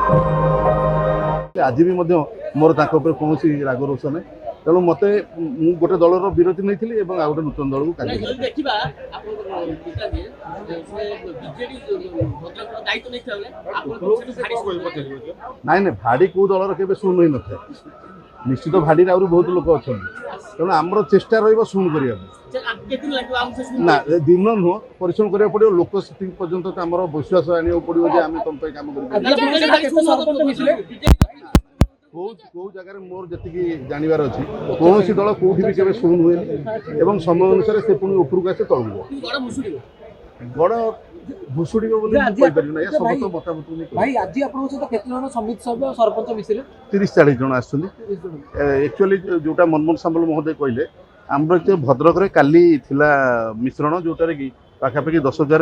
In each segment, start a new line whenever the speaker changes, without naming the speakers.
आज भी मोर कौन राग रोष ना तेणु मत गोटे दलर विरोधी नहीं आ गोटे नूतन दल को नाई ना भाड़ी कौ दलर के शून हो न था निश्चित भाड़ी आहरी बहुत लोक अच्छा तेणु आमर चेष्टा रन ना दिन नुह परिश्रम करा पड़ो लोक पर्यंत आम विश्वास आने पड़ो आम तुम कम कौ जगह मोर जी जानवर अच्छी कौन दल कौटी भी केवल शून हुए समय अनुसार से पुणी उपरक आसे तलू गड़ भुशुड़ी सरपंच 30-40 जन आक्चुअली जोटा मनमोहन सामल महोदय कहले आमर भद्रक काली थिला मिश्रण जोटार कि पाखापाखि 10,000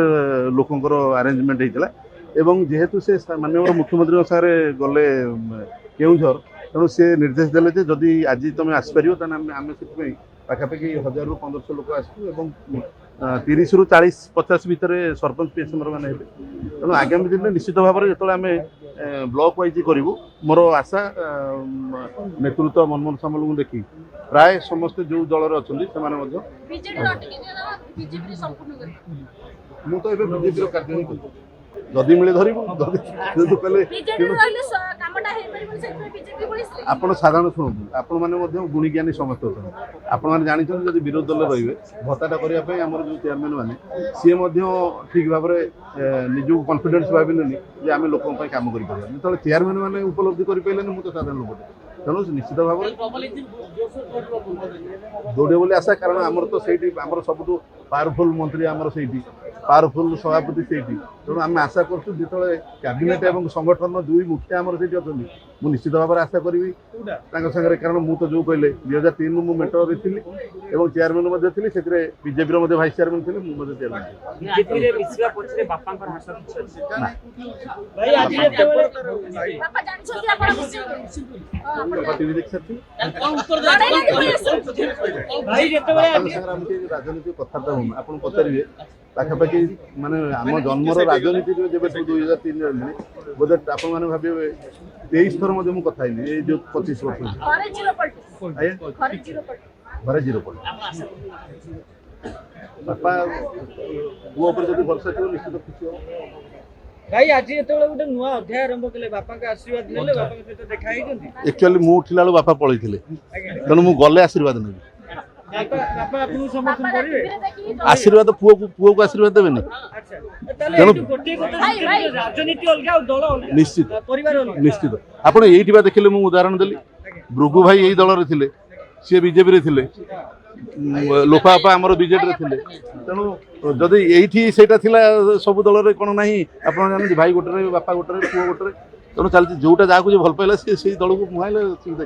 लोकंर आरेंजमेंट होता एवं जेहेतु से माननीय मुख्यमंत्री सारे गले केउझर तेणु सी निर्देश देले जे जदि आज तुम आसपार आम से पाखापाखि 1000 ରୁ 1500 लोक आसू 30 ରୁ 40-50 भितर सरपंच पीएस मेंबर मैंने तेणु आगामी दिन में निश्चित भाव में जो आम ब्लॉक वाइज करूँ मोर आशा नेतृत्व मनमोहन सामल को देखी प्राय समस्त जो दल अच्छा मु तो बीजेपी कार्य जदि मिले धरबू आप साधारण शुणु आपण मैंने गुणी ज्ञानी समस्त अच्छा आपण मैंने जानते जब विरोधी दल रे भत्ताटा करने आम जो चेयरमैन मैंने सी ठीक भाव में निज कॉन्फिडेंस भाविले आम लोक कम कर जो चेयरमैन मैंने उपलब्धि कर मुझे साधारण लोक तेणु निश्चित भाव दौड़े बोली आशा कारण आमर तो सही आमर सब पावरफुल मंत्री आमर से पावरफुल सभापति से तेणु आम आशा कर कैबिनेट और संगठन दुई मुखिया आमर से अच्छा मुझे निश्चित भाव में आशा करी सागर कारण मुझे जो कहले 2003 मु मेटर थी चेयरमैन थी बीजेपी भाइस चेयरमैन थी राजनीति कथा हूँ आप पचारे पाखापाखि माने आम जन्मर राजनीति जब 2003 बोधे आप भावे 23 थर मुझे कथा ये जो 25 वर्ष घरे जीरो पॉइंट बापा पुओ पर जब भरोसा थी निश्चित खुशी हो
भाई आज जो गोटे नुआ अध्याय आरंभ कले बापा का आशीर्वाद ले बापा सहित देखा ही
एक्चुअली मु उठिला बापा पळै थिले तेणु मु गले आशीर्वाद नेबी
बापा आपन समर्थन करिवे
आशीर्वाद पुओ को आशीर्वाद देबेनी
अच्छा ताले गोटे राजनीति अलगा दल अलगा
निश्चित
परिवार अलगा
निश्चित आपण एइटिबा देखिले मु उदाहरण देली भृगु भाई एई दल रे थिले सी बीजेपी रे थिले लोकापा आमर बीजेपी रे थिले तेणु जदि एइठी सेटा थिला सब दल रे कोन नाही आपण जानि भाई गोटे रे बापा गोटे रे पुओ गोटे रे तेणु चलती जोटा जाकू जे भल पाइला से दल को मुहाइले सुविधा